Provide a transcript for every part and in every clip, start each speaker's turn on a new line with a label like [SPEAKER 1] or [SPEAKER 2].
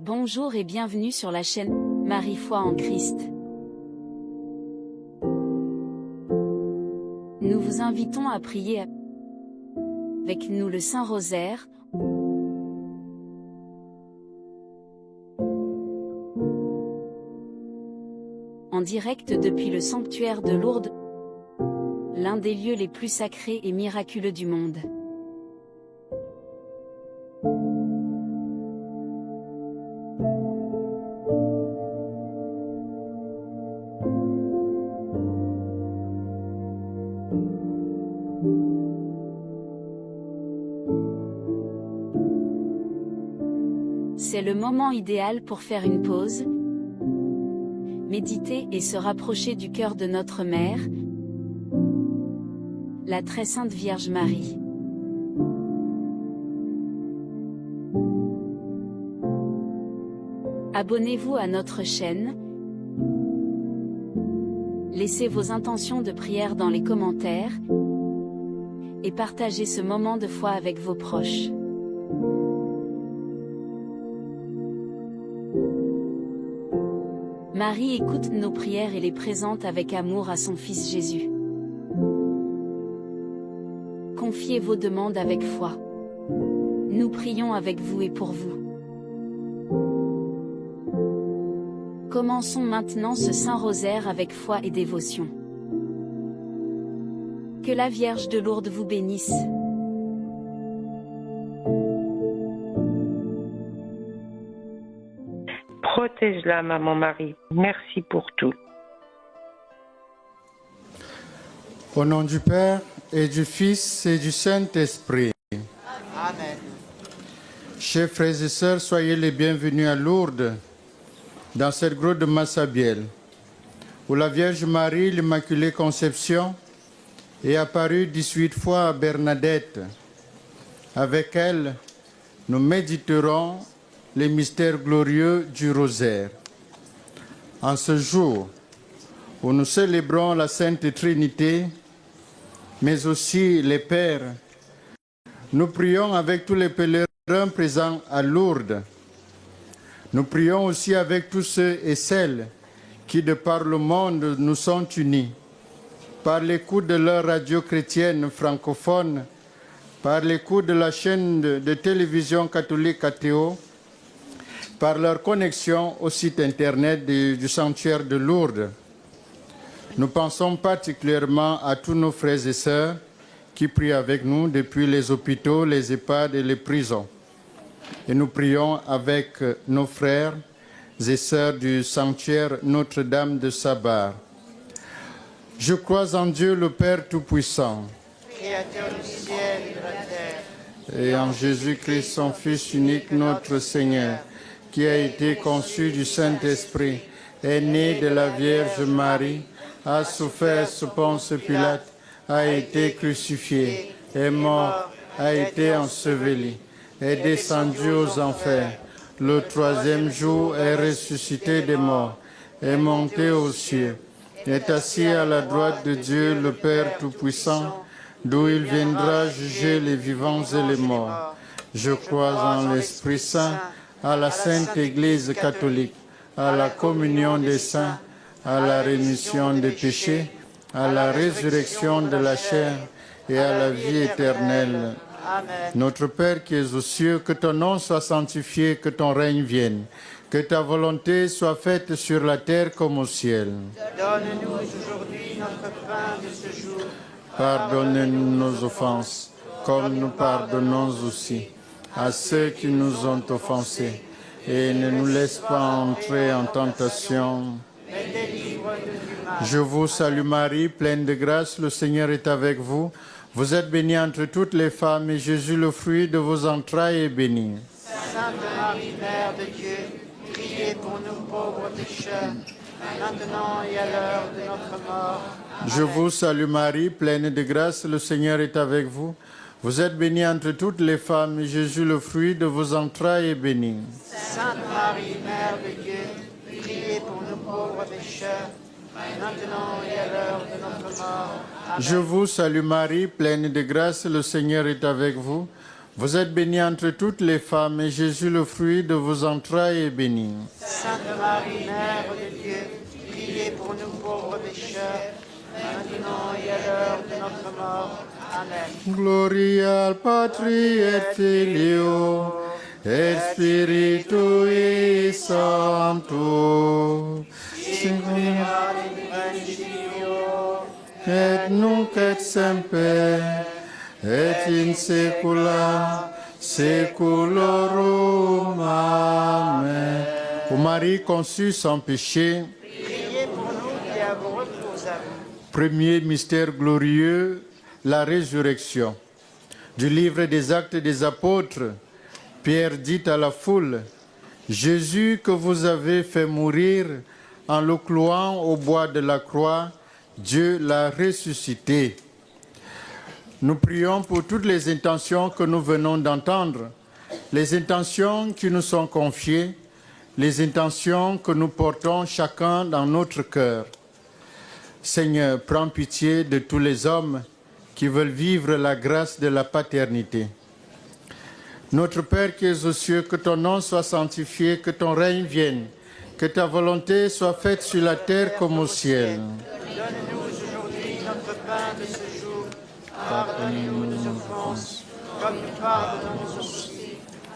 [SPEAKER 1] Bonjour et bienvenue sur la chaîne Marie Foi en Christ. Nous vous invitons à prier avec nous le Saint-Rosaire, en direct depuis le sanctuaire de Lourdes, l'un des lieux les plus sacrés et miraculeux du monde. C'est le moment idéal pour faire une pause, méditer et se rapprocher du cœur de notre Mère, la très sainte Vierge Marie. Abonnez-vous à notre chaîne, laissez vos intentions de prière dans les commentaires, et partagez ce moment de foi avec vos proches. Marie écoute nos prières et les présente avec amour à son Fils Jésus. Confiez vos demandes avec foi. Nous prions avec vous et pour vous. Commençons maintenant ce Saint-Rosaire avec foi et dévotion. Que la Vierge de Lourdes vous bénisse.
[SPEAKER 2] Protège-la, Maman Marie. Merci pour tout.
[SPEAKER 3] Au nom du Père, et du Fils, et du Saint-Esprit.
[SPEAKER 4] Amen.
[SPEAKER 3] Chers frères et sœurs, soyez les bienvenus à Lourdes, dans cette grotte de Massabielle, où la Vierge Marie, l'Immaculée Conception, est apparue 18 fois à Bernadette. Avec elle, nous méditerons les mystères glorieux du rosaire. En ce jour où nous célébrons la Sainte Trinité, mais aussi les Pères, nous prions avec tous les pèlerins présents à Lourdes. Nous prions aussi avec tous ceux et celles qui, de par le monde, nous sont unis, par l'écoute de leur radio chrétienne francophone, par l'écoute de la chaîne de télévision catholique Athéo, par leur connexion au site internet du sanctuaire de Lourdes. Nous pensons particulièrement à tous nos frères et sœurs qui prient avec nous depuis les hôpitaux, les EHPAD et les prisons. Et nous prions avec nos frères et sœurs du sanctuaire Notre-Dame de Sabar. Je crois en Dieu le Père Tout-Puissant,
[SPEAKER 4] Créateur du ciel et de la terre,
[SPEAKER 3] et en Jésus-Christ, son Fils unique, notre Seigneur, qui a été conçu du Saint-Esprit, est né de la Vierge Marie, a souffert sous Ponce Pilate, a été crucifié, est mort, a été enseveli, est descendu aux enfers. Le troisième jour est ressuscité des morts, est monté aux cieux, est assis à la droite de Dieu le Père Tout-Puissant, d'où il viendra juger les vivants et les morts. Je crois en l'Esprit Saint, à la Sainte Église catholique, à la communion des saints, à la rémission des péchés, à la résurrection de la chair et à la vie éternelle.
[SPEAKER 4] Amen.
[SPEAKER 3] Notre Père qui es aux cieux, que ton nom soit sanctifié, que ton règne vienne, que ta volonté soit faite sur la terre comme au ciel.
[SPEAKER 4] Donne-nous aujourd'hui notre pain de ce jour.
[SPEAKER 3] Pardonne-nous nos offenses, comme nous pardonnons aussi à ceux qui nous ont offensés, et ne nous laisse pas entrer en tentation.
[SPEAKER 4] Mais délivre-nous du mal.
[SPEAKER 3] Je vous salue Marie, pleine de grâce, le Seigneur est avec vous. Vous êtes bénie entre toutes les femmes, et Jésus, le fruit de vos entrailles, est béni.
[SPEAKER 4] Sainte Marie, Mère de Dieu, priez pour nous pauvres pécheurs, maintenant et à l'heure de notre mort.
[SPEAKER 3] Je vous salue Marie, pleine de grâce, le Seigneur est avec vous. Vous êtes bénie entre toutes les femmes, et Jésus, le fruit de vos entrailles, est béni.
[SPEAKER 4] Sainte Marie, Mère de Dieu, priez pour nous pauvres pécheurs, maintenant et à l'heure de notre mort. Amen.
[SPEAKER 3] Je vous salue Marie, pleine de grâce, le Seigneur est avec vous. Vous êtes bénie entre toutes les femmes, et Jésus, le fruit de vos entrailles, est béni.
[SPEAKER 4] Sainte Marie, Mère de Dieu, priez pour nous pauvres pécheurs, maintenant et à l'heure de notre mort. Amen.
[SPEAKER 3] Gloria al Patri et Filio et Spiritui Sancto. Et nunc et semper et in saecula saeculorum. Amen. Ô Marie conçue sans péché,
[SPEAKER 4] Priez pour nous et à vos recours à vous.
[SPEAKER 3] premier mystère glorieux, la résurrection. Du livre des Actes des Apôtres, Pierre dit à la foule, « Jésus que vous avez fait mourir en le clouant au bois de la croix, Dieu l'a ressuscité. » Nous prions pour toutes les intentions que nous venons d'entendre, les intentions qui nous sont confiées, les intentions que nous portons chacun dans notre cœur. Seigneur, prends pitié de tous les hommes qui veulent vivre la grâce de la paternité. Notre Père qui es aux cieux, que ton nom soit sanctifié, que ton règne vienne, que ta volonté soit faite sur la terre comme au ciel.
[SPEAKER 4] Donne-nous aujourd'hui notre pain de ce jour. Pardonnez-nous nos offenses, comme nous pardonnons aussi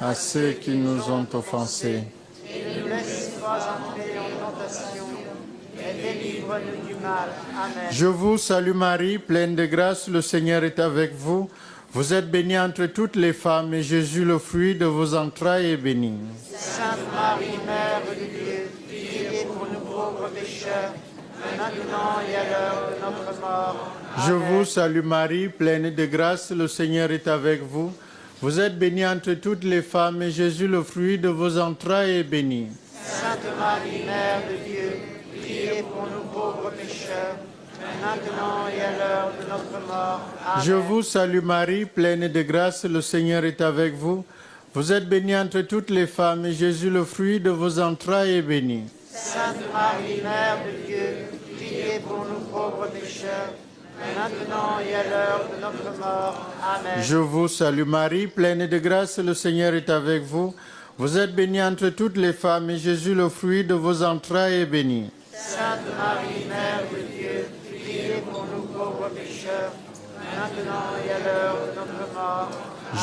[SPEAKER 3] À ceux qui nous ont offensés.
[SPEAKER 4] et ne nous laisse pas entrer en tentation, et délivre-nous du mal. Amen.
[SPEAKER 3] Je vous salue Marie, pleine de grâce, le Seigneur est avec vous. Vous êtes bénie entre toutes les femmes, et Jésus, le fruit de vos entrailles, est béni.
[SPEAKER 4] Sainte Marie, Mère de Dieu, priez pour nous pauvres pécheurs, maintenant et à l'heure de notre mort.
[SPEAKER 3] Je vous salue Marie, pleine de grâce, le Seigneur est avec vous. Vous êtes bénie entre toutes les femmes, et Jésus, le fruit de vos entrailles, est béni.
[SPEAKER 4] Sainte Marie, Mère de Dieu, priez pour nous pauvres pécheurs, maintenant et à l'heure de notre mort. Amen.
[SPEAKER 3] Je vous salue Marie, pleine de grâce, le Seigneur est avec vous. Vous êtes bénie entre toutes les femmes, et Jésus, le fruit de vos entrailles, est béni.
[SPEAKER 4] Sainte Marie, Mère de Dieu, priez pour nous pauvres pécheurs, maintenant et à l'heure de notre mort. Amen.
[SPEAKER 3] Je vous salue Marie, pleine de grâce, le Seigneur est avec vous. Vous êtes bénie entre toutes les femmes, et Jésus, le fruit de vos entrailles, est béni.
[SPEAKER 4] Sainte Marie, Mère de Dieu, priez pour nous pauvres pécheurs, maintenant et à l'heure de notre mort.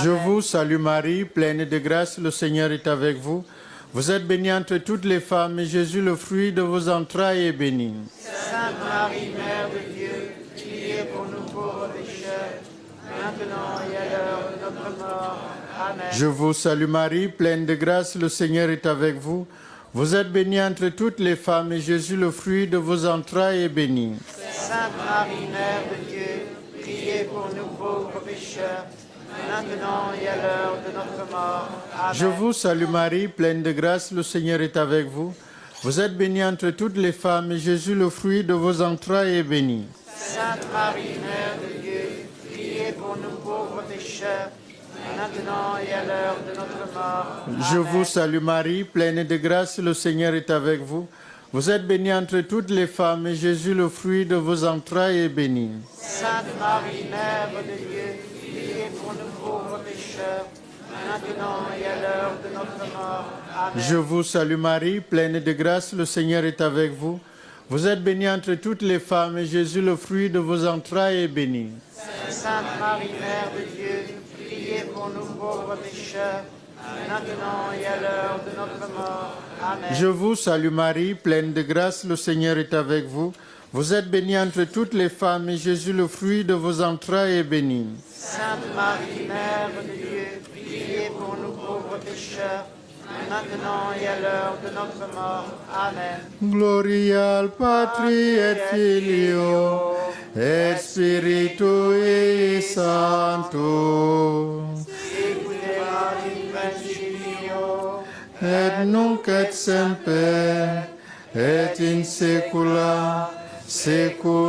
[SPEAKER 3] Je vous salue Marie, pleine de grâce, le Seigneur est avec vous. Vous êtes bénie entre toutes les femmes, et Jésus, le fruit de vos entrailles, est béni.
[SPEAKER 4] Sainte Marie, Mère de Dieu, priez pour nous pauvres pécheurs, maintenant et à l'heure de notre mort. Amen.
[SPEAKER 3] Je vous salue Marie, pleine de grâce, le Seigneur est avec vous. Vous êtes bénie entre toutes les femmes, et Jésus, le fruit de vos entrailles, est béni.
[SPEAKER 4] Sainte Marie, Mère de Dieu, priez pour nous pauvres pécheurs, maintenant et à l'heure de notre mort. Amen.
[SPEAKER 3] Je vous salue Marie, pleine de grâce, le Seigneur est avec vous. Vous êtes bénie entre toutes les femmes, et Jésus, le fruit de vos entrailles, est béni.
[SPEAKER 4] Sainte Marie, Mère de Dieu, priez pour nous pauvres pécheurs, maintenant et à l'heure de notre mort.
[SPEAKER 3] Je
[SPEAKER 4] Amen.
[SPEAKER 3] vous salue Marie, pleine de grâce, le Seigneur est avec vous. Vous êtes bénie entre toutes les femmes, et Jésus, le fruit de vos entrailles, est béni.
[SPEAKER 4] Sainte Marie, Mère de Dieu, priez pour nous pauvres pécheurs, maintenant et à l'heure de notre mort. Amen.
[SPEAKER 3] Je vous salue Marie, pleine de grâce, le Seigneur est avec vous. Vous êtes bénie entre toutes les femmes, et Jésus, le fruit de vos entrailles, est béni.
[SPEAKER 4] Sainte Marie, Mère de Dieu, priez pour nous pauvres pécheurs, maintenant et à l'heure de notre mort. Amen.
[SPEAKER 3] Je vous salue Marie, pleine de grâce, le Seigneur est avec vous. Vous êtes bénie entre toutes les femmes, et Jésus, le fruit de vos entrailles, est béni.
[SPEAKER 4] Sainte Marie, Mère de Dieu, priez pour nous pauvres pécheurs, maintenant et à l'heure de notre mort. Amen.
[SPEAKER 3] Gloria al Patri et Filio et Spiritui Sancto.
[SPEAKER 4] Sicut erat in principio,
[SPEAKER 3] Et nunc et semper et in saecula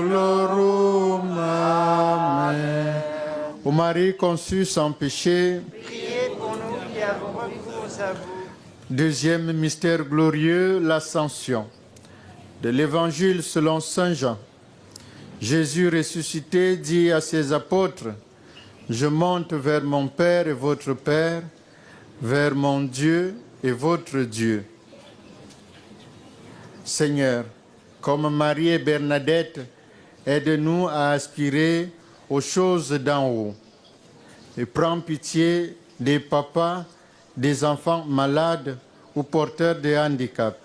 [SPEAKER 3] saeculorum. Amen. Ô Marie conçue sans péché,
[SPEAKER 4] priez pour nous qui avons recours à vous.
[SPEAKER 3] deuxième mystère glorieux, l'Ascension. De l'Évangile selon saint Jean. Jésus ressuscité dit à ses apôtres, « Je monte vers mon Père et votre Père, vers mon Dieu et votre Dieu. Seigneur, comme Marie et Bernadette, aide-nous à aspirer aux choses d'en haut. Et prends pitié des papas, des enfants malades ou porteurs de handicap.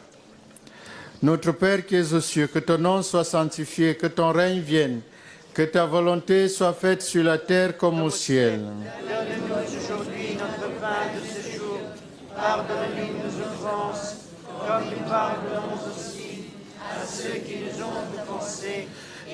[SPEAKER 3] Notre Père qui es aux cieux, que ton nom soit sanctifié, que ton règne vienne, que ta volonté soit faite sur la terre comme au ciel.
[SPEAKER 4] Donne-nous aujourd'hui notre pain de ce jour. Pardonne-nous nos offenses, comme nous pardonnons aussi à ceux qui nous ont offensés.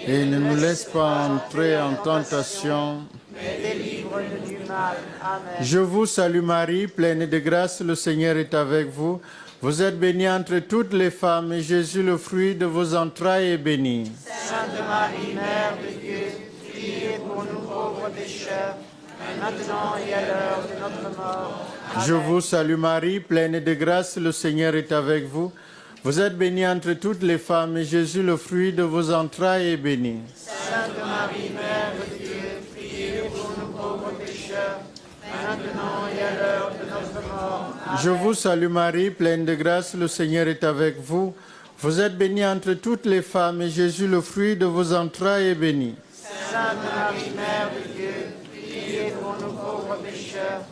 [SPEAKER 3] Et ne nous laisse pas entrer en tentation,
[SPEAKER 4] mais délivre-nous du mal. Amen.
[SPEAKER 3] Je vous salue Marie, pleine de grâce, le Seigneur est avec vous. Vous êtes bénie entre toutes les femmes, et Jésus, le fruit de vos entrailles, est béni.
[SPEAKER 4] Sainte Marie, Mère de Dieu, priez pour nous pauvres pécheurs, maintenant et à l'heure de notre mort. Amen.
[SPEAKER 3] Je vous salue Marie, pleine de grâce, le Seigneur est avec vous. Vous êtes bénie entre toutes les femmes, et Jésus, le fruit de vos entrailles, est béni.
[SPEAKER 4] Sainte Marie, Mère de Dieu, priez pour nous pauvres pécheurs, maintenant et à l'heure de notre mort. Amen.
[SPEAKER 3] Je vous salue Marie, pleine de grâce, le Seigneur est avec vous. Vous êtes bénie entre toutes les femmes, et Jésus, le fruit de vos entrailles, est béni.
[SPEAKER 4] Sainte Marie, Mère de Dieu, priez pour nous pauvres pécheurs,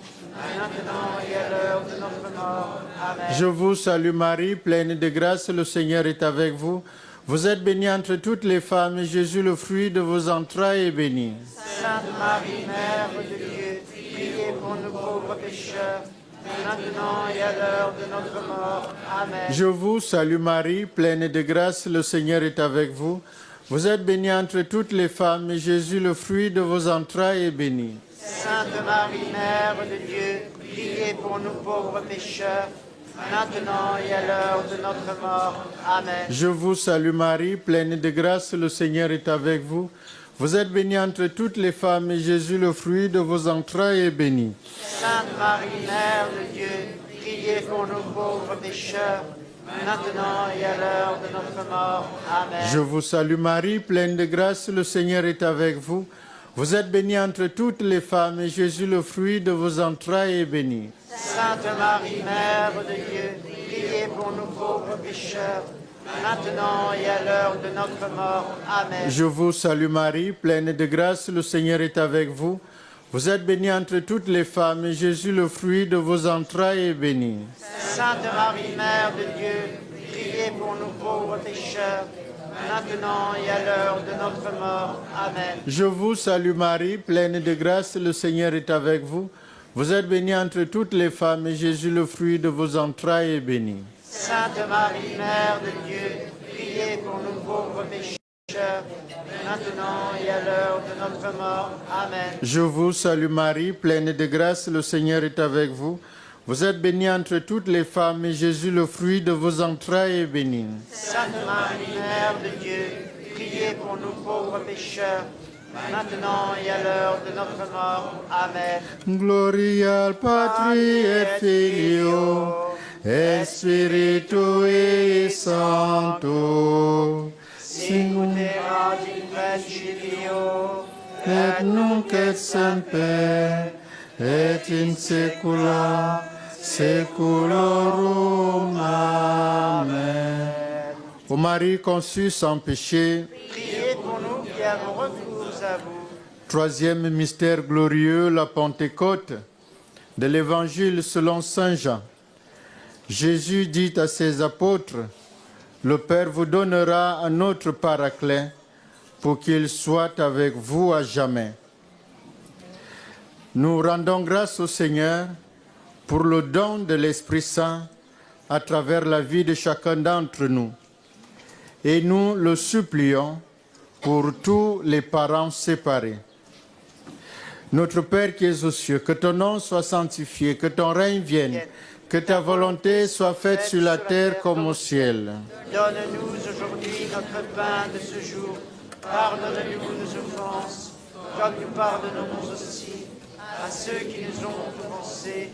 [SPEAKER 4] maintenant et à l'heure de notre mort. Amen.
[SPEAKER 3] Je vous salue Marie, pleine de grâce, le Seigneur est avec vous. Vous êtes bénie entre toutes les femmes, et Jésus, le fruit de vos entrailles, est béni.
[SPEAKER 4] Sainte Marie, Mère de Dieu, priez pour nous pauvres pécheurs, maintenant et à l'heure de notre mort. Amen.
[SPEAKER 3] Je vous salue Marie, pleine de grâce, le Seigneur est avec vous. Vous êtes bénie entre toutes les femmes, et Jésus, le fruit de vos entrailles, est béni.
[SPEAKER 4] Sainte Marie, Mère de Dieu, priez pour nous pauvres pécheurs, maintenant et à l'heure de notre mort. Amen.
[SPEAKER 3] Je vous salue Marie, pleine de grâce, le Seigneur est avec vous. Vous êtes bénie entre toutes les femmes, et Jésus, le fruit de vos entrailles, est béni.
[SPEAKER 4] Sainte Marie, Mère de Dieu, priez pour nous pauvres pécheurs, maintenant et à l'heure de notre mort. Amen.
[SPEAKER 3] Je vous salue Marie, pleine de grâce, le Seigneur est avec vous. Vous êtes bénie entre toutes les femmes, et Jésus, le fruit de vos entrailles, est béni.
[SPEAKER 4] Sainte Marie, Mère de Dieu, priez pour nous pauvres pécheurs, maintenant et à l'heure de notre mort. Amen.
[SPEAKER 3] Je vous salue Marie, pleine de grâce, le Seigneur est avec vous. Vous êtes bénie entre toutes les femmes, et Jésus, le fruit de vos entrailles, est béni.
[SPEAKER 4] Sainte Marie, Mère de Dieu, priez pour nous pauvres pécheurs, maintenant et à l'heure de notre mort. Amen.
[SPEAKER 3] Je vous salue Marie, pleine de grâce, le Seigneur est avec vous. Vous êtes bénie entre toutes les femmes, et Jésus, le fruit de vos entrailles, est béni.
[SPEAKER 4] Sainte Marie, Mère de Dieu, priez pour nous pauvres pécheurs, maintenant et à l'heure de notre mort. Amen.
[SPEAKER 3] Je vous salue Marie, pleine de grâce, le Seigneur est avec vous. Vous êtes bénie entre toutes les femmes, et Jésus, le fruit de vos entrailles, est béni.
[SPEAKER 4] Sainte Marie, Mère de Dieu, priez pour nous pauvres pécheurs, maintenant et à l'heure de notre mort. Amen.
[SPEAKER 3] Gloria al Patri et Filio et Spiritui Sancto.
[SPEAKER 4] Sicut erat in principio,
[SPEAKER 3] Et nunc et semper, et in saecula saeculorum. Amen. Ô Marie conçue sans péché,
[SPEAKER 4] priez pour nous qui avons recours à vous.
[SPEAKER 3] troisième mystère glorieux, la Pentecôte, de l'Évangile selon Saint Jean. Jésus dit à ses apôtres, « Le Père vous donnera un autre paraclet pour qu'il soit avec vous à jamais. » Nous rendons grâce au Seigneur pour le don de l'Esprit Saint à travers la vie de chacun d'entre nous. Et nous le supplions pour tous les parents séparés. Notre Père qui es aux cieux, que ton nom soit sanctifié, que ton règne vienne, que ta volonté soit faite sur la terre comme au ciel.
[SPEAKER 4] Donne-nous aujourd'hui notre pain de ce jour. Pardonne-nous nos offenses, comme nous pardonnons aussi à ceux qui nous ont offensés.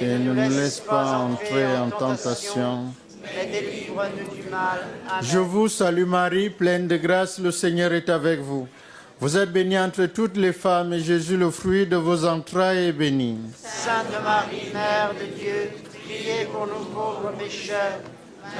[SPEAKER 3] Et ne nous laisse pas entrer en tentation,
[SPEAKER 4] mais délivre-nous du mal. Amen.
[SPEAKER 3] Je vous salue Marie, pleine de grâce, le Seigneur est avec vous. Vous êtes bénie entre toutes les femmes, et Jésus, le fruit de vos entrailles, est béni.
[SPEAKER 4] Sainte Marie, Mère de Dieu, priez pour nous pauvres pécheurs,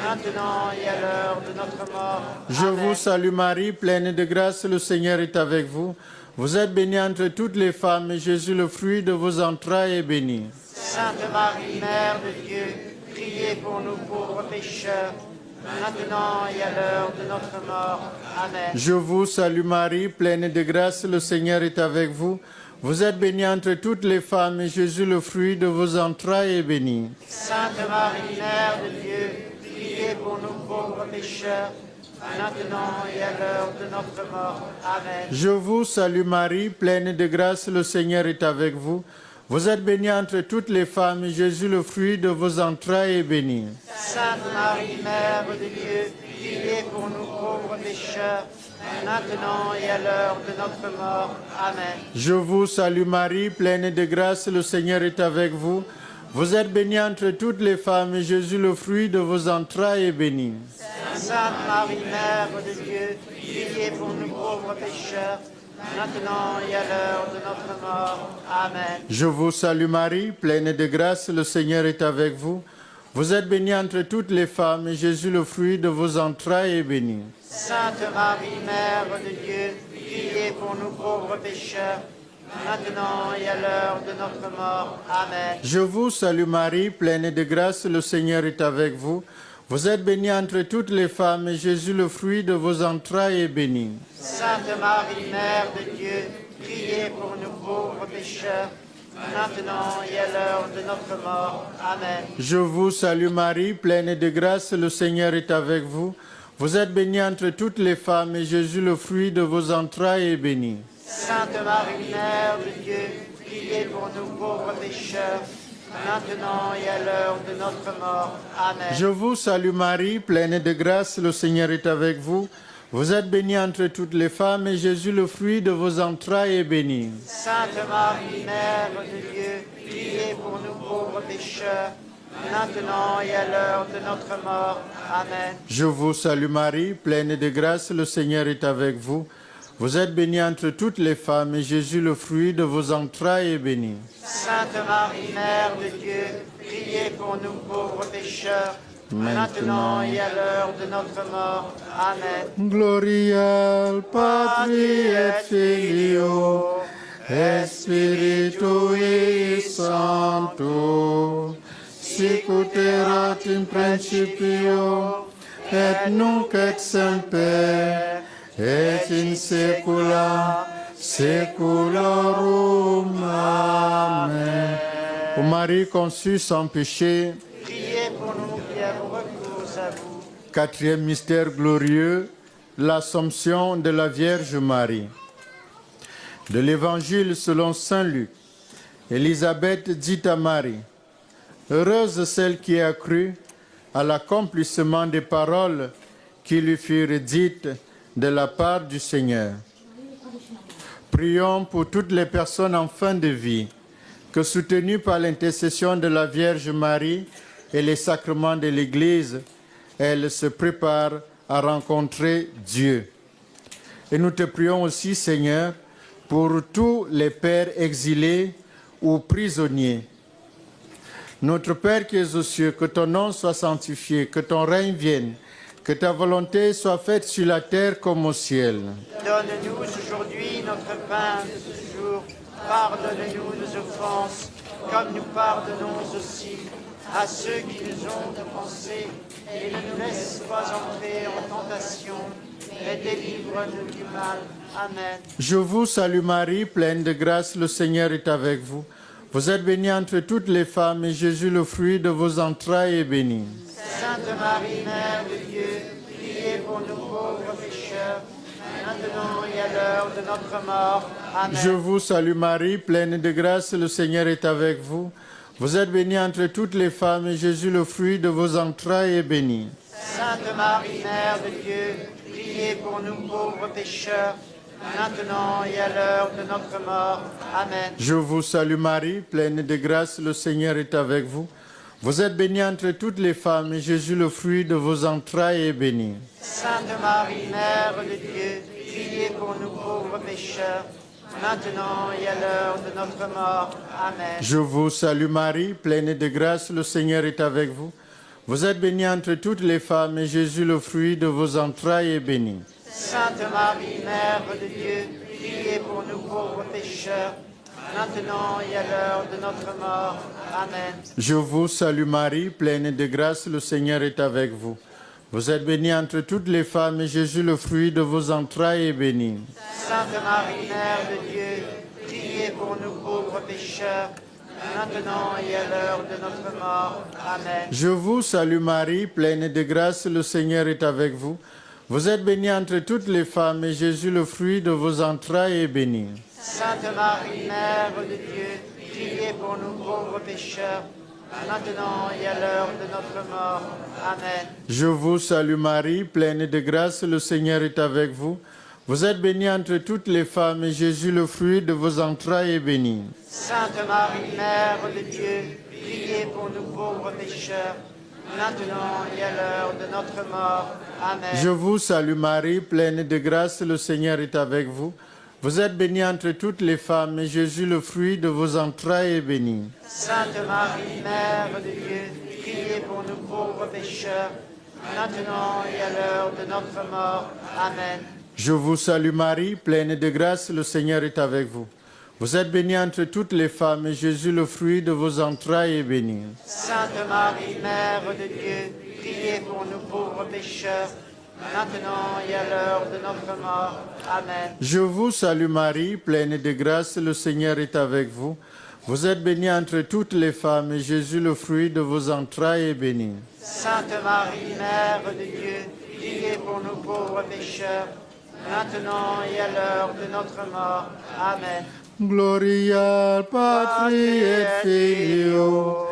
[SPEAKER 4] maintenant et à l'heure de notre mort.
[SPEAKER 3] Je
[SPEAKER 4] Amen.
[SPEAKER 3] vous salue Marie, pleine de grâce, le Seigneur est avec vous. Vous êtes bénie entre toutes les femmes, et Jésus, le fruit de vos entrailles, est béni.
[SPEAKER 4] Sainte Marie, Mère de Dieu, priez pour nous pauvres pécheurs, maintenant et à l'heure de notre mort. Amen.
[SPEAKER 3] Je vous salue Marie, pleine de grâce, le Seigneur est avec vous. Vous êtes bénie entre toutes les femmes, et Jésus, le fruit de vos entrailles, est béni.
[SPEAKER 4] Sainte Marie, Mère de Dieu, priez pour nous pauvres pécheurs, maintenant et à l'heure de notre mort. Amen.
[SPEAKER 3] Je vous salue Marie, pleine de grâce, le Seigneur est avec vous. Vous êtes bénie entre toutes les femmes, et Jésus, le fruit de vos entrailles, est béni.
[SPEAKER 4] Sainte Marie, Mère de Dieu, priez pour nous pauvres pécheurs, maintenant et à l'heure de notre mort. Amen.
[SPEAKER 3] Je vous salue Marie, pleine de grâce, le Seigneur est avec vous. Vous êtes bénie entre toutes les femmes, et Jésus, le fruit de vos entrailles, est béni.
[SPEAKER 4] Sainte Marie, Mère de Dieu, priez pour nous pauvres pécheurs, maintenant et à l'heure de notre mort. Amen.
[SPEAKER 3] Je vous salue Marie, pleine de grâce, le Seigneur est avec vous. Vous êtes bénie entre toutes les femmes, et Jésus, le fruit de vos entrailles, est béni.
[SPEAKER 4] Sainte Marie, Mère de Dieu, priez pour nous pauvres pécheurs, maintenant et à l'heure de notre mort. Amen.
[SPEAKER 3] Je vous salue Marie, pleine de grâce, le Seigneur est avec vous. Vous êtes bénie entre toutes les femmes, et Jésus, le fruit de vos entrailles, est béni.
[SPEAKER 4] Sainte Marie, Mère de Dieu, priez pour nous pauvres pécheurs, maintenant et à l'heure de notre mort. Amen.
[SPEAKER 3] Je vous salue Marie, pleine de grâce, le Seigneur est avec vous. Vous êtes bénie entre toutes les femmes, et Jésus, le fruit de vos entrailles, est béni.
[SPEAKER 4] Sainte Marie, Mère de Dieu, priez pour nous pauvres pécheurs, maintenant et à l'heure de notre mort. Amen.
[SPEAKER 3] Je vous salue Marie, pleine de grâce, le Seigneur est avec vous. Vous êtes bénie entre toutes les femmes, et Jésus, le fruit de vos entrailles, est béni.
[SPEAKER 4] Sainte Marie, Mère de Dieu, priez pour nous pauvres pécheurs, maintenant et à l'heure de notre mort. Amen.
[SPEAKER 3] Je vous salue Marie, pleine de grâce, le Seigneur est avec vous. Vous êtes bénie entre toutes les femmes, et Jésus, le fruit de vos entrailles, est béni.
[SPEAKER 4] Sainte Marie, Mère de Dieu, priez pour nous pauvres pécheurs, maintenant et à l'heure de notre mort. Amen.
[SPEAKER 3] Gloria al Patri et Filio et Spiritui Sancto, sic ut erat in principio et nunc et semper et in saecula saeculorum. Amen. Ô Marie conçue sans péché,
[SPEAKER 4] Priez pour nous qui avons recours à vous.
[SPEAKER 3] quatrième mystère glorieux, l'Assomption de la Vierge Marie. De l'Évangile selon saint Luc, Élisabeth dit à Marie, « Heureuse celle qui a cru à l'accomplissement des paroles qui lui furent dites de la part du Seigneur. » Prions pour toutes les personnes en fin de vie, que soutenues par l'intercession de la Vierge Marie et les sacrements de l'Église, elles se préparent à rencontrer Dieu. Et nous te prions aussi, Seigneur, pour tous les pères exilés ou prisonniers. Notre Père qui es aux cieux, que ton nom soit sanctifié, que ton règne vienne, que ta volonté soit faite sur la terre comme au ciel.
[SPEAKER 4] Donne-nous aujourd'hui notre pain de ce jour. Pardonne-nous nos offenses, comme nous pardonnons aussi à ceux qui nous ont offensés. Et ne nous laisse pas entrer en tentation, mais délivre-nous du mal. Amen.
[SPEAKER 3] Je vous salue Marie, pleine de grâce, le Seigneur est avec vous. Vous êtes bénie entre toutes les femmes, et Jésus, le fruit de vos entrailles, est béni.
[SPEAKER 4] Sainte Marie, Mère de Dieu, priez pour nous pauvres pécheurs, maintenant et à l'heure de notre mort. Amen.
[SPEAKER 3] Je vous salue Marie, pleine de grâce, le Seigneur est avec vous. Vous êtes bénie entre toutes les femmes, et Jésus, le fruit de vos entrailles, est béni.
[SPEAKER 4] Sainte Marie, Mère de Dieu, priez pour nous pauvres pécheurs, maintenant et à l'heure de notre mort. Amen.
[SPEAKER 3] Je vous salue Marie, pleine de grâce, le Seigneur est avec vous. Vous êtes bénie entre toutes les femmes, et Jésus, le fruit de vos entrailles, est béni.
[SPEAKER 4] Sainte Marie, Mère de Dieu, priez pour nous pauvres pécheurs, maintenant et à l'heure de notre mort. Amen.
[SPEAKER 3] Je vous salue Marie, pleine de grâce, le Seigneur est avec vous. Vous êtes bénie entre toutes les femmes, et Jésus, le fruit de vos entrailles, est béni.
[SPEAKER 4] Sainte Marie, Mère de Dieu, priez pour nous pauvres pécheurs, maintenant et à l'heure de notre mort. Amen.
[SPEAKER 3] Je vous salue Marie, pleine de grâce, le Seigneur est avec vous. Vous êtes bénie entre toutes les femmes, et Jésus, le fruit de vos entrailles, est béni.
[SPEAKER 4] Sainte Marie, Mère de Dieu, priez pour nous pauvres pécheurs, maintenant et à l'heure de notre mort. Amen.
[SPEAKER 3] Je vous salue Marie, pleine de grâce, le Seigneur est avec vous. Vous êtes bénie entre toutes les femmes, et Jésus, le fruit de vos entrailles, est béni.
[SPEAKER 4] Sainte Marie, Mère de Dieu, priez pour nous pauvres pécheurs, maintenant et à l'heure de notre mort. Amen.
[SPEAKER 3] Je vous salue Marie, pleine de grâce, le Seigneur est avec vous. Vous êtes bénie entre toutes les femmes, et Jésus, le fruit de vos entrailles, est béni.
[SPEAKER 4] Sainte Marie, Mère de Dieu, priez pour nous pauvres pécheurs, maintenant et à l'heure de notre mort. Amen.
[SPEAKER 3] Je vous salue Marie, pleine de grâce, le Seigneur est avec vous. Vous êtes bénie entre toutes les femmes, et Jésus, le fruit de vos entrailles, est béni.
[SPEAKER 4] Sainte Marie, Mère de Dieu, priez pour nous pauvres pécheurs, maintenant et à l'heure de notre mort. Amen.
[SPEAKER 3] Je vous salue Marie, pleine de grâce, le Seigneur est avec vous. Vous êtes bénie entre toutes les femmes, et Jésus, le fruit de vos entrailles, est béni.
[SPEAKER 4] Sainte Marie, Mère de Dieu, priez pour nous pauvres pécheurs, maintenant et à l'heure de notre mort. Amen.
[SPEAKER 3] Je vous salue Marie, pleine de grâce, le Seigneur est avec vous. Vous êtes bénie entre toutes les femmes, et Jésus, le fruit de vos entrailles, est béni.
[SPEAKER 4] Sainte Marie, Mère de Dieu, priez pour nous pauvres pécheurs, maintenant et à l'heure de notre mort. Amen.
[SPEAKER 3] Gloria al Patri et Filio,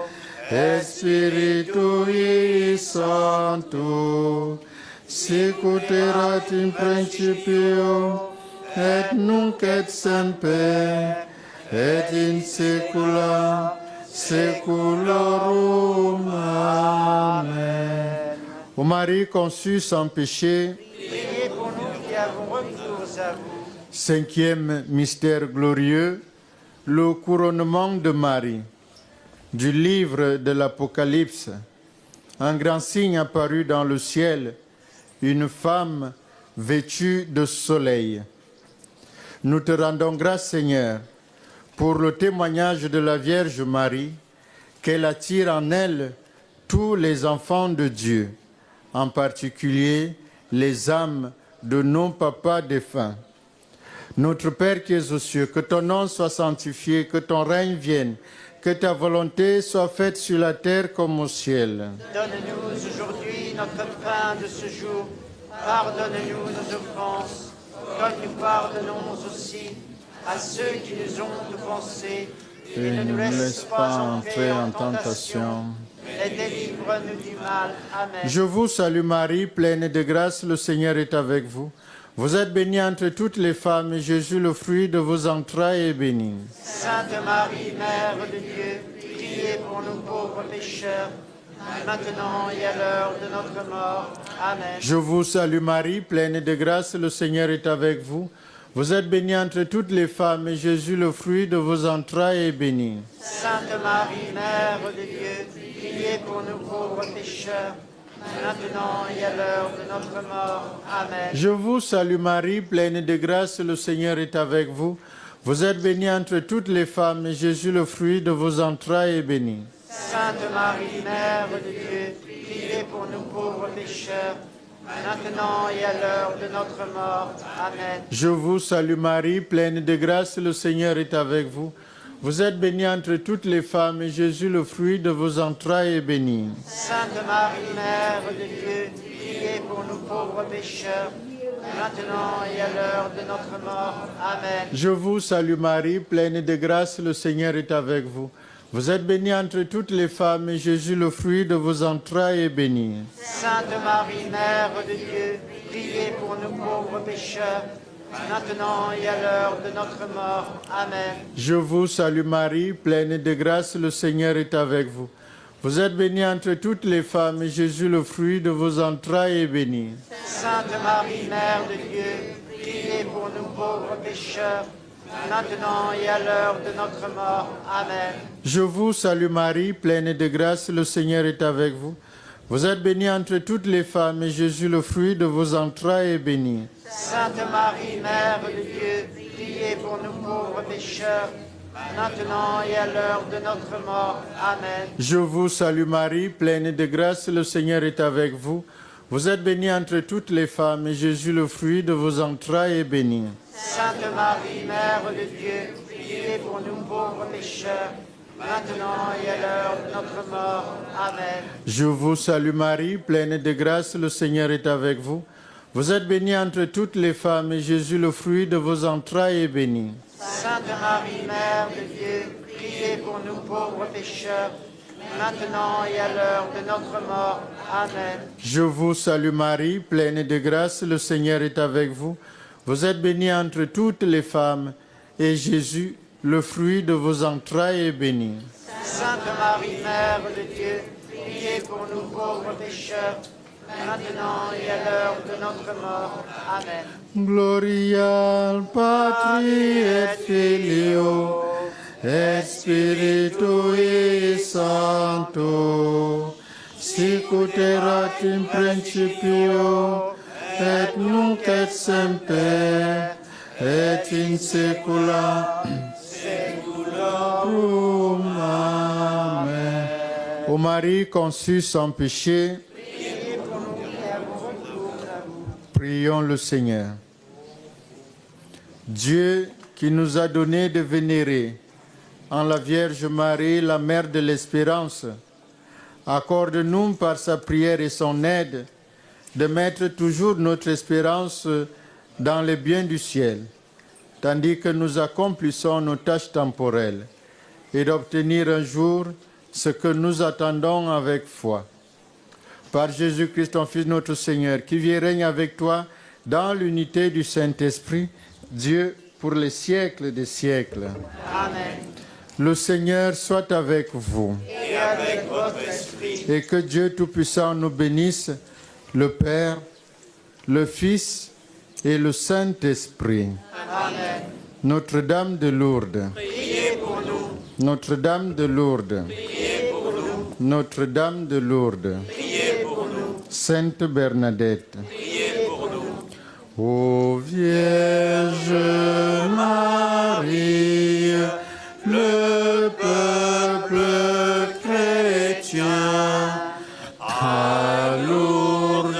[SPEAKER 3] et Spiritui Sancto, sic ut erat in principio, et nunc et semper, et in saecula saeculorum. Amen. Ô Marie conçue sans péché,
[SPEAKER 4] Priez pour nous qui avons recours à vous.
[SPEAKER 3] cinquième mystère glorieux, le couronnement de Marie. Du livre de l'Apocalypse, un grand signe apparut dans le ciel, une femme vêtue de soleil. Nous te rendons grâce, Seigneur, pour le témoignage de la Vierge Marie, qu'elle attire en elle tous les enfants de Dieu, en particulier les âmes de nos papas défunts. Notre Père qui es aux cieux, que ton nom soit sanctifié, que ton règne vienne, que ta volonté soit faite sur la terre comme au ciel.
[SPEAKER 4] Donne-nous aujourd'hui notre pain de ce jour. Pardonne-nous nos offenses, comme nous pardonnons aussi à ceux qui nous ont offensés.
[SPEAKER 3] Et ne nous laisse pas entrer en tentation.
[SPEAKER 4] Et délivre-nous du mal. Amen.
[SPEAKER 3] Je vous salue Marie, pleine de grâce, le Seigneur est avec vous. Vous êtes bénie entre toutes les femmes, et Jésus, le fruit de vos entrailles, est béni.
[SPEAKER 4] Sainte Marie, Mère de Dieu, priez pour nous pauvres pécheurs, maintenant et à l'heure de notre mort. Amen.
[SPEAKER 3] Je vous salue Marie, pleine de grâce, le Seigneur est avec vous. Vous êtes bénie entre toutes les femmes, et Jésus, le fruit de vos entrailles, est béni.
[SPEAKER 4] Sainte Marie, Mère de Dieu, priez pour nous pauvres pécheurs, maintenant et à l'heure de notre mort. Amen.
[SPEAKER 3] Je vous salue Marie, pleine de grâce, le Seigneur est avec vous. Vous êtes bénie entre toutes les femmes, et Jésus, le fruit de vos entrailles, est béni.
[SPEAKER 4] Sainte Marie, Mère de Dieu, priez pour nous pauvres pécheurs, maintenant et à l'heure de notre mort. Amen.
[SPEAKER 3] Je vous salue Marie, pleine de grâce, le Seigneur est avec vous. Vous êtes bénie entre toutes les femmes, et Jésus, le fruit de vos entrailles, est béni.
[SPEAKER 4] Sainte Marie, Mère de Dieu, priez pour nous pauvres pécheurs, maintenant et à l'heure de notre mort. Amen.
[SPEAKER 3] Je vous salue Marie, pleine de grâce, le Seigneur est avec vous. Vous êtes bénie entre toutes les femmes, et Jésus, le fruit de vos entrailles, est béni.
[SPEAKER 4] Sainte Marie, Mère de Dieu, priez pour nous pauvres pécheurs, maintenant et à l'heure de notre mort. Amen.
[SPEAKER 3] Je vous salue Marie, pleine de grâce, le Seigneur est avec vous. Vous êtes bénie entre toutes les femmes, et Jésus, le fruit de vos entrailles, est béni.
[SPEAKER 4] Sainte Marie, Mère de Dieu, priez pour nous pauvres pécheurs, maintenant et à l'heure de notre mort. Amen.
[SPEAKER 3] Je vous salue Marie, pleine de grâce, le Seigneur est avec vous. Vous êtes bénie entre toutes les femmes, et Jésus, le fruit de vos entrailles, est béni.
[SPEAKER 4] Sainte Marie, Mère de Dieu, priez pour nous pauvres pécheurs, maintenant et à l'heure de notre mort. Amen.
[SPEAKER 3] Je vous salue Marie, pleine de grâce, le Seigneur est avec vous. Vous êtes bénie entre toutes les femmes, et Jésus, le fruit de vos entrailles, est béni.
[SPEAKER 4] Sainte Marie, Mère de Dieu, priez pour nous pauvres pécheurs, maintenant et à l'heure de notre mort. Amen.
[SPEAKER 3] Je vous salue Marie, pleine de grâce, le Seigneur est avec vous. Vous êtes bénie entre toutes les femmes, et Jésus, le fruit de vos entrailles, est béni.
[SPEAKER 4] Sainte Marie, Mère de Dieu, priez pour nous pauvres pécheurs, maintenant et à l'heure de notre mort. Amen.
[SPEAKER 3] Je vous salue Marie, pleine de grâce, le Seigneur est avec vous. Vous êtes bénie entre toutes les femmes, et Jésus, le fruit de vos entrailles, est béni.
[SPEAKER 4] Sainte Marie, Mère de Dieu, priez pour nous pauvres pécheurs, maintenant et à l'heure de notre mort. Amen.
[SPEAKER 3] Gloria al Patri et Filio et Spiritui Sancto, sic ut erat in principio et nunc et semper et in saecula saeculorum. Amen. Ô Marie conçue sans péché, prions le Seigneur. Dieu qui nous a donné de vénérer en la Vierge Marie, la Mère de l'Espérance, accorde-nous par sa prière et son aide de mettre toujours notre espérance dans les biens du ciel, tandis que nous accomplissons nos tâches temporelles, et d'obtenir un jour ce que nous attendons avec foi. Par Jésus-Christ, ton Fils, notre Seigneur, qui vit et règne avec toi dans l'unité du Saint-Esprit, Dieu, pour les siècles des siècles.
[SPEAKER 4] Amen.
[SPEAKER 3] Le Seigneur soit avec vous.
[SPEAKER 4] Et avec votre esprit.
[SPEAKER 3] Et que Dieu Tout-Puissant nous bénisse, le Père, le Fils et le Saint-Esprit.
[SPEAKER 4] Amen.
[SPEAKER 3] Notre-Dame de Lourdes.
[SPEAKER 4] Priez pour nous.
[SPEAKER 3] Notre-Dame de Lourdes.
[SPEAKER 4] Priez pour nous.
[SPEAKER 3] Notre-Dame de Lourdes.
[SPEAKER 4] Priez pour nous.
[SPEAKER 3] Sainte Bernadette.
[SPEAKER 4] Priez pour nous.
[SPEAKER 3] Ô Vierge Marie, le peuple chrétien, à Lourdes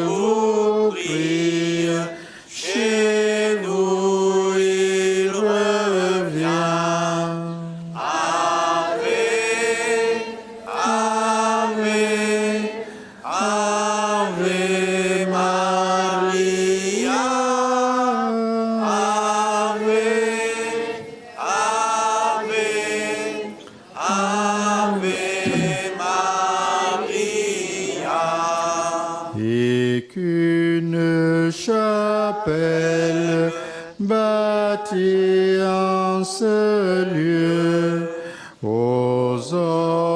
[SPEAKER 3] vous prie, chez vous il revient. Ave, Ave, Ave Maria. Ave, Ave, Ave Maria. Et qu'une chapelle bâtie en ce lieu aux hommes